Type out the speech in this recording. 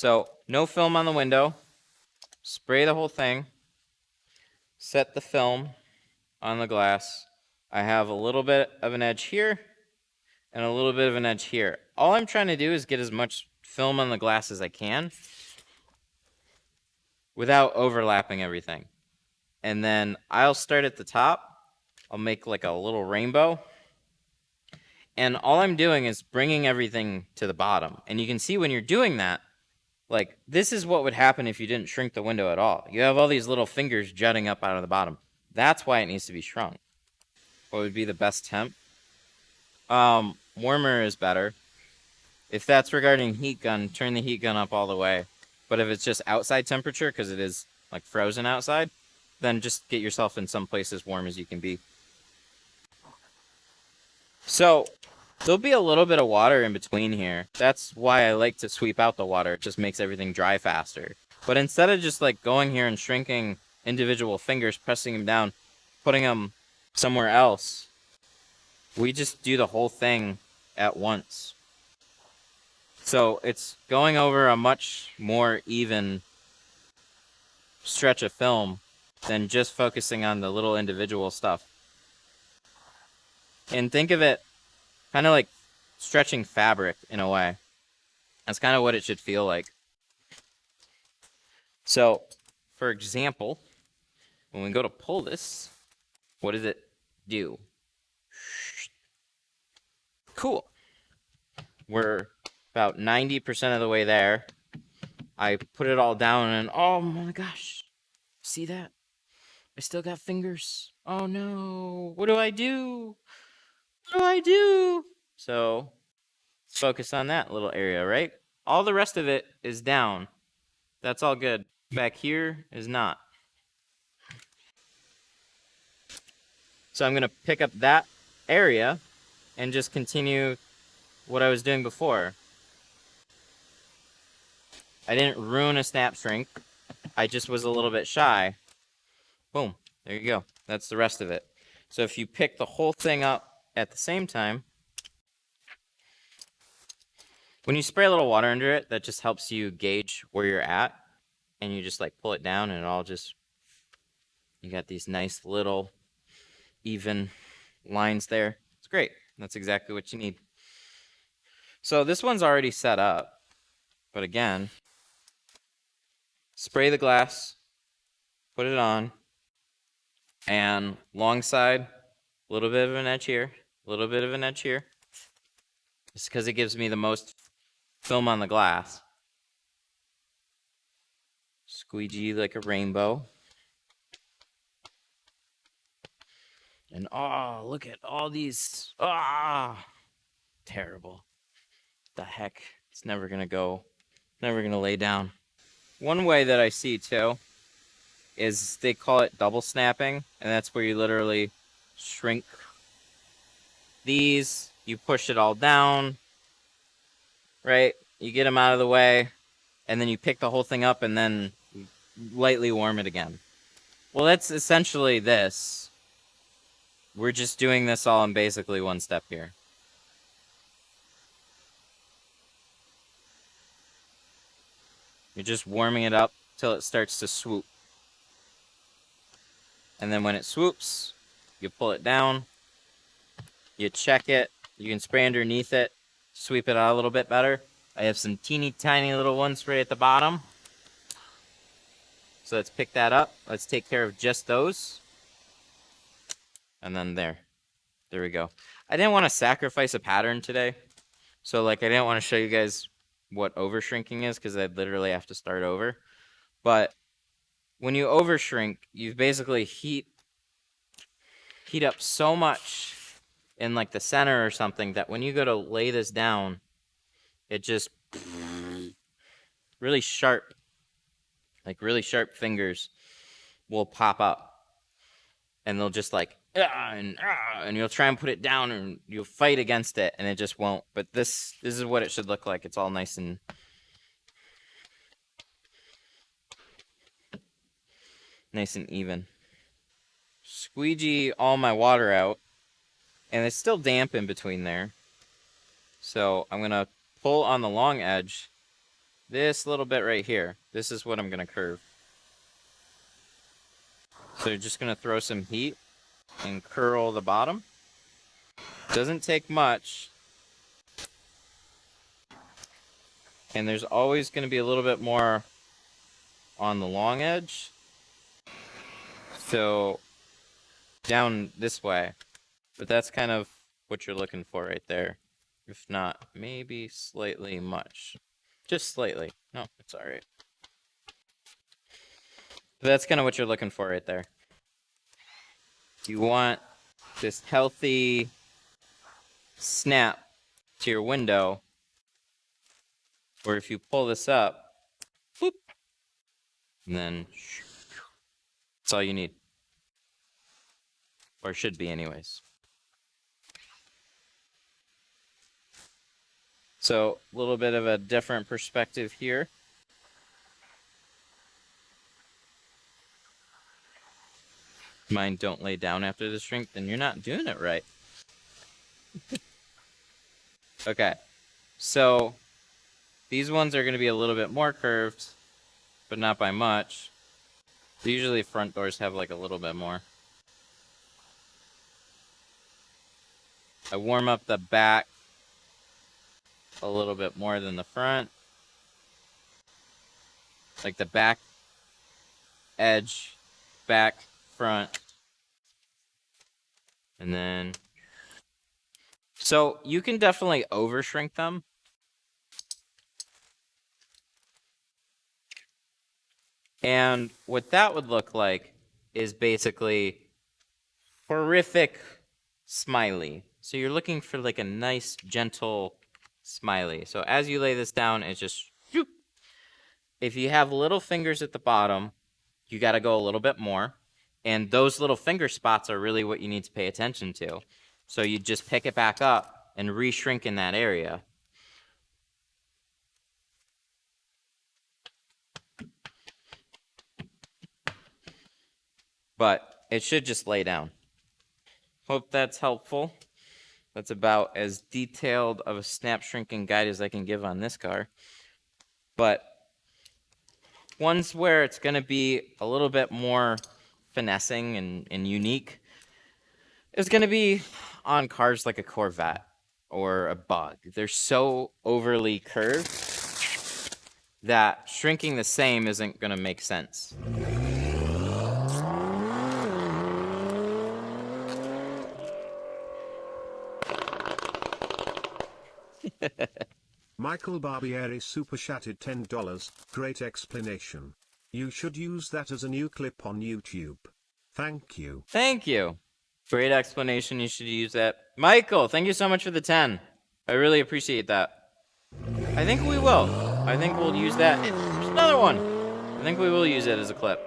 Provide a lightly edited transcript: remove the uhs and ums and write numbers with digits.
So no film on the window. Spray the whole thing. Set the film on the glass. I have a little bit of an edge here and a little bit of an edge here. All I'm trying to do is get as much film on the glass as I can without overlapping everything. And then I'll start at the top. I'll make like a little rainbow. And all I'm doing is bringing everything to the bottom. And you can see when you're doing that, like this is what would happen if you didn't shrink the window at all. You have all these little fingers jutting up out of the bottom. That's why it needs to be shrunk. What would be the best temp? Warmer is better. If that's regarding heat gun, turn the heat gun up all the way. But if it's just outside temperature, because it is like frozen outside, then just get yourself in some place as warm as you can be. So there'll be a little bit of water in between here. That's why I like to sweep out the water. It just makes everything dry faster. But instead of just like going here and shrinking individual fingers, pressing them down, putting them somewhere else, we just do the whole thing at once. So it's going over a much more even stretch of film than just focusing on the little individual stuff. And think of it kind of like stretching fabric in a way. That's kind of what it should feel like. So, for example, when we go to pull this, what does it do? Cool. We're about 90% of the way there. I put it all down and oh my gosh. See that? I still got fingers. Oh no. What do I do? What do I do? So let's focus on that little area, right? All the rest of it is down. That's all good. Back here is not. So I'm going to pick up that area and just continue what I was doing before. I didn't ruin a snap shrink. I just was a little bit shy. Boom. There you go. That's the rest of it. So if you pick the whole thing up at the same time, when you spray a little water under it, that just helps you gauge where you're at. And you just like pull it down and it all just, you got these nice little even lines there. It's great. That's exactly what you need. So this one's already set up. But again, spray the glass, put it on, and long side, a little bit of an edge here, a little bit of an edge here. Just because it gives me the most film on the glass. Squeegee like a rainbow. And oh, look at all these. Ah, terrible. The heck? It's never going to go. Never going to lay down. One way that I see too is they call it double snapping. And that's where you literally shrink these. You push it all down. Right? You get them out of the way. And then you pick the whole thing up and then lightly warm it again. Well, that's essentially this. We're just doing this all in basically one step here. You're just warming it up till it starts to swoop. And then when it swoops, you pull it down. You check it. You can spray underneath it. Sweep it out a little bit better. I have some teeny tiny little ones right at the bottom. So let's pick that up. Let's take care of just those. And then there we go. I didn't want to sacrifice a pattern today. So like I didn't want to show you guys what over shrinking is because I'd literally have to start over. But when you over shrink, you basically heat up so much in like the center or something that when you go to lay this down, it just really sharp, like really sharp fingers will pop up. And they'll just like, and you'll try and put it down and you'll fight against it and it just won't. But this is what it should look like. It's all nice and even. Squeegee all my water out. And it's still damp in between there. So I'm going to pull on the long edge this little bit right here. This is what I'm going to curve. So you're just going to throw some heat and curl the bottom. Doesn't take much. And there's always going to be a little bit more on the long edge. So down this way. But that's kind of what you're looking for right there. If not, maybe slightly much. Just slightly. No, it's all right. But that's kind of what you're looking for right there. You want this healthy snap to your window, where if you pull this up, whoop, and then that's all you need. Or should be anyways. So a little bit of a different perspective here. Mine don't lay down after the shrink, then you're not doing it right. Okay, so these ones are going to be a little bit more curved, but not by much. Usually front doors have like a little bit more. I warm up the back a little bit more than the front. Like the back edge, back, front. And then, so you can definitely over shrink them. And what that would look like is basically horrific smiley. So you're looking for like a nice, gentle smiley. So as you lay this down, it's just, whoop. If you have little fingers at the bottom, you got to go a little bit more. And those little finger spots are really what you need to pay attention to. So you just pick it back up and re-shrink in that area. But it should just lay down. Hope that's helpful. That's about as detailed of a snap shrinking guide as I can give on this car. But ones where it's going to be a little bit more finessing and unique is going to be on cars like a Corvette or a Bug. They're so overly curved that shrinking the same isn't going to make sense. Michael Barbieri super chatted $10. Great explanation. You should use that as a new clip on YouTube. Thank you. Thank you. Great explanation. You should use that. Michael, thank you so much for the 10. I really appreciate that. I think we will. I think we'll use that. There's another one. I think we will use it as a clip.